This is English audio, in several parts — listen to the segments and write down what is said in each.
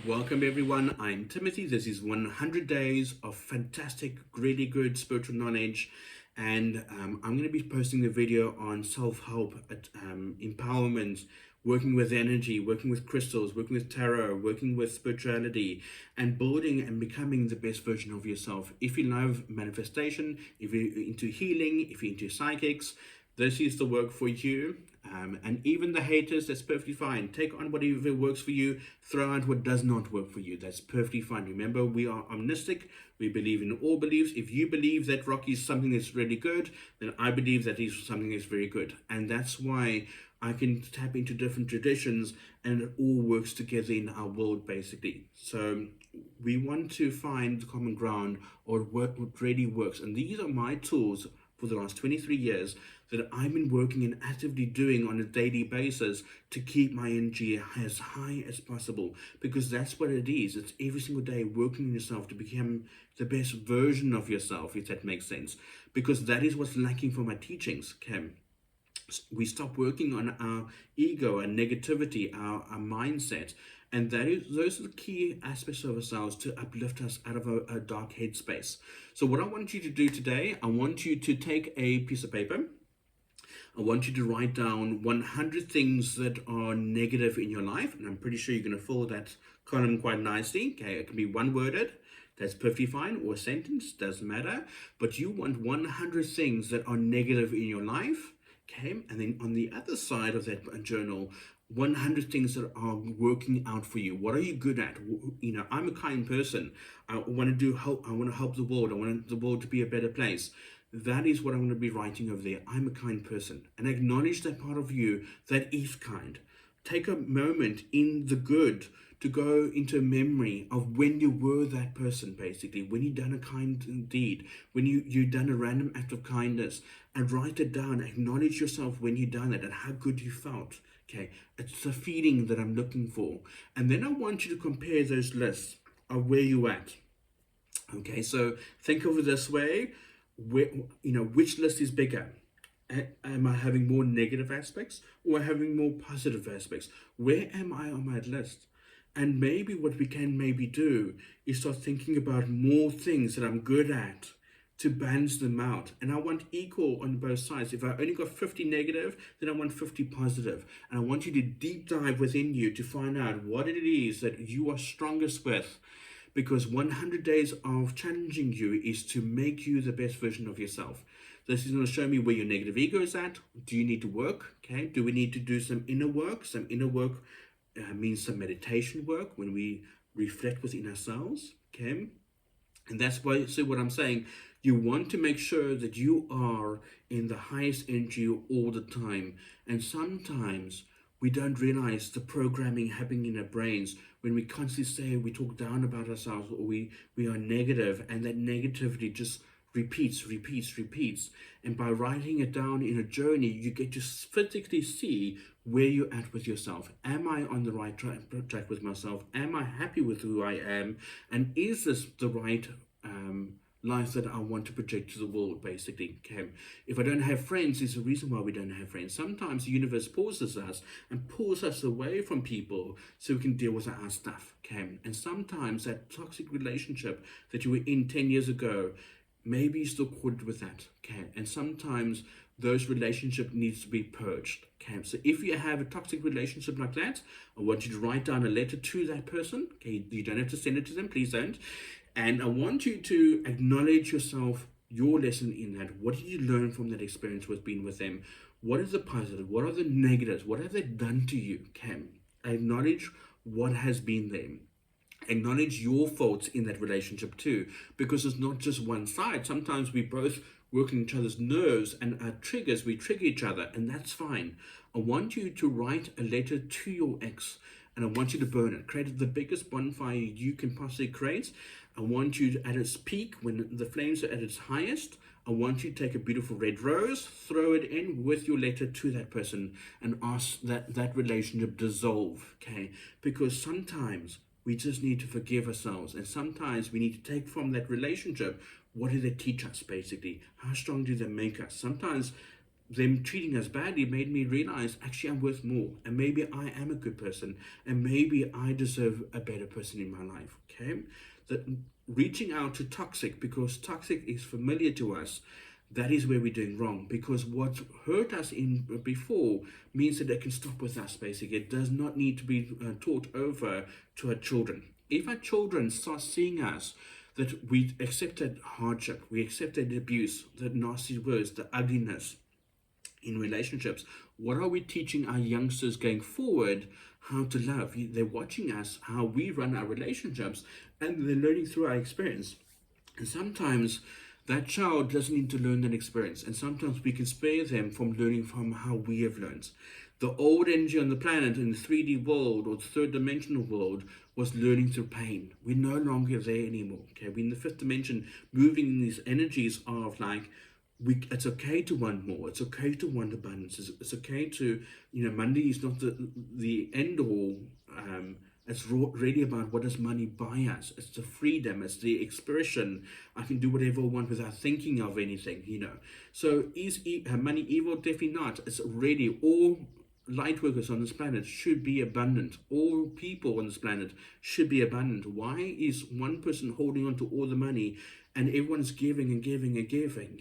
Welcome everyone. I'm Timothy. This is 100 days of fantastic, really good spiritual knowledge, and I'm going to be posting a video on self-help, empowerment, working with energy, working with crystals, working with tarot, working with spirituality, and building and becoming the best version of yourself. If you love manifestation, if you're into healing, if you're into psychics, this is the work for you. And even the haters, that's perfectly fine. Take on whatever works for you, throw out what does not work for you. That's perfectly fine. Remember, we are omnistic. We believe in all beliefs. If you believe that rock is something that's really good, then I believe that is something that's very good. And that's why I can tap into different traditions and it all works together in our world, basically. So we want to find the common ground or what really works. And these are my tools for the last 23 years that I've been working and actively doing on a daily basis to keep my energy as high as possible, because that's what it is. It's every single day working on yourself to become the best version of yourself, if that makes sense, because that is what's lacking from my teachings, Cam. We stop working on our ego and negativity, our mindset, and those are the key aspects of ourselves to uplift us out of a dark headspace. So what I want you to do today, I want you to take a piece of paper. I want you to write down 100 things that are negative in your life, and I'm pretty sure you're going to fill that column quite nicely. Okay, it can be one worded, that's perfectly fine, or a sentence, doesn't matter, but you want 100 things that are negative in your life. Okay, and then on the other side of that journal, 100 things that are working out for you. What are you good at? You know, I'm a kind person. I want to do help. I want to help the world. I want the world to be a better place. That is what I'm going to be writing over there. I'm a kind person, and acknowledge that part of you that is kind. Take a moment in the good to go into a memory of when you were that person, basically, when you done a kind deed, when you done a random act of kindness, and write it down. Acknowledge yourself when you done it and how good you felt. Okay, it's a feeling that I'm looking for. And then I want you to compare those lists of where you at. Okay, so think of it this way. Where, which list is bigger? Am I having more negative aspects or having more positive aspects? Where am I on my list? And maybe what we can maybe do is start thinking about more things that I'm good at to balance them out. And I want equal on both sides. If I only got 50 negative, then I want 50 positive. And I want you to deep dive within you to find out what it is that you are strongest with, because 100 days of challenging you is to make you the best version of yourself. This is going to show me where your negative ego is at. Do you need to work? Okay. Do we need to do some inner work? Some inner work means some meditation work when we reflect within ourselves. Okay. And that's why, so what I'm saying, you want to make sure that you are in the highest energy all the time. And sometimes we don't realize the programming happening in our brains when we constantly say we talk down about ourselves, or we are negative, and that negativity just repeats. And by writing it down in a journey, you get to physically see where you're at with yourself. Am I on the right track with myself? Am I happy with who I am? And is this the right life that I want to project to the world, basically? Okay. If I don't have friends, there's a reason why we don't have friends. Sometimes the universe pauses us and pulls us away from people so we can deal with our stuff. Okay. And sometimes that toxic relationship that you were in 10 years ago, maybe you still caught with that. Okay. And sometimes those relationships needs to be purged. Okay. So if you have a toxic relationship like that, I want you to write down a letter to that person. Okay. You don't have to send it to them, please don't. And I want you to acknowledge yourself, your lesson in that. What did you learn from that experience with being with them? What is the positive? What are the negatives? What have they done to you? Okay. Acknowledge what has been there. Acknowledge your faults in that relationship too, because it's not just one side. Sometimes we both work on each other's nerves and our triggers, we trigger each other, and that's fine. I want you to write a letter to your ex, and I want you to burn it. Create the biggest bonfire you can possibly create. I want you to, at its peak, when the flames are at its highest, I want you to take a beautiful red rose, throw it in with your letter to that person, and ask that relationship dissolve, okay? Because sometimes we just need to forgive ourselves, and sometimes we need to take from that relationship, what do they teach us, basically? How strong do they make us? Sometimes them treating us badly made me realize actually I'm worth more, and maybe I am a good person, and maybe I deserve a better person in my life. Okay, that reaching out to toxic because toxic is familiar to us, that is where we're doing wrong, because what hurt us in before means that they can stop with us. Basically, it does not need to be taught over to our children. If our children start seeing us that we accepted hardship, we accepted abuse, the nasty words, the ugliness in relationships, what are we teaching our youngsters going forward how to love? They're watching us, how we run our relationships, and they're learning through our experience. And sometimes that child doesn't need to learn that experience, and sometimes we can spare them from learning from how we have learned. The old energy on the planet in the 3D world or the third dimensional world was learning through pain. We're no longer there anymore. Okay, we're in the fifth dimension, moving in these energies of like, it's okay to want more. It's okay to want abundance. It's okay to, money is not the end all. It's really about what does money buy us. It's the freedom. It's the expression. I can do whatever I want without thinking of anything. So is money evil? Definitely not. It's really all light workers on this planet should be abundant. All people on this planet should be abundant. Why is one person holding on to all the money and everyone's giving and giving and giving?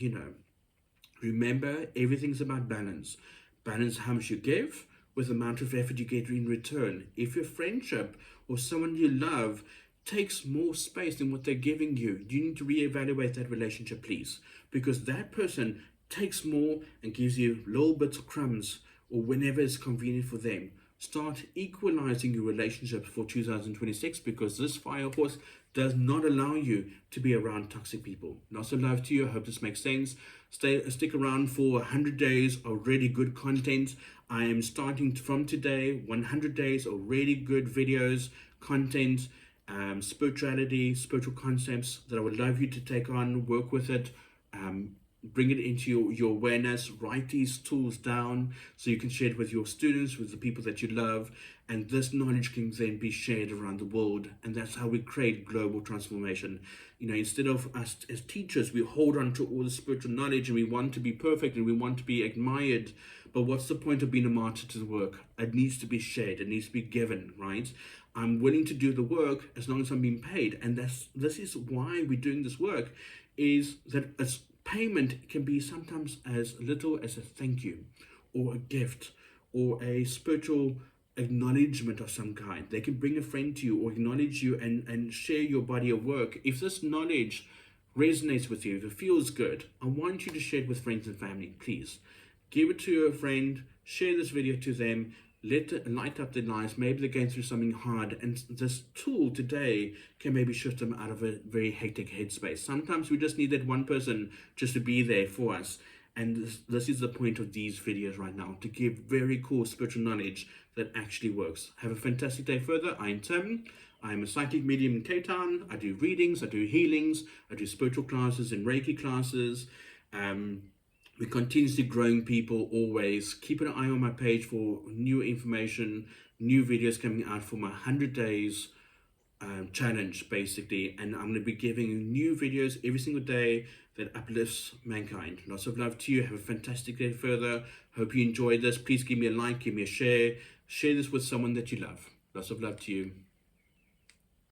Remember, everything's about balance. Balance how much you give with the amount of effort you get in return. If your friendship or someone you love takes more space than what they're giving you, you need to reevaluate that relationship, please. Because that person takes more and gives you little bits of crumbs or whenever it's convenient for them. Start equalizing your relationships for 2026, because this fire horse does not allow you to be around toxic people. Lots of love to you. I hope this makes sense. Stick around for 100 days of really good content. I am starting from today, 100 days of really good videos, content, spirituality, spiritual concepts that I would love you to take on, work with it, bring it into your awareness, write these tools down so you can share it with your students, with the people that you love, and this knowledge can then be shared around the world. And that's how we create global transformation. Instead of us as teachers, we hold on to all the spiritual knowledge and we want to be perfect and we want to be admired. But what's the point of being a martyr to the work? It needs to be shared. It needs to be given, right? I'm willing to do the work as long as I'm being paid. And this is why we're doing this work, is that it's payment can be sometimes as little as a thank you or a gift or a spiritual acknowledgement of some kind. They can bring a friend to you or acknowledge you and share your body of work. If this knowledge resonates with you, if it feels good, I want you to share it with friends and family. Please give it to your friend, share this video to them, let it light up their lives. Maybe they're going through something hard, and this tool today can maybe shift them out of a very hectic headspace. Sometimes we just need that one person just to be there for us. And this is the point of these videos right now, to give very cool spiritual knowledge that actually works. Have a fantastic day further. I'm Tim. I'm a psychic medium in Cape Town. I do readings, I do healings, I do spiritual classes and Reiki classes. We're continuously growing people always. Keep an eye on my page for new information, new videos coming out for my 100 days challenge, basically. And I'm going to be giving new videos every single day that uplifts mankind. Lots of love to you. Have a fantastic day further. Hope you enjoyed this. Please give me a like, give me a share. Share this with someone that you love. Lots of love to you.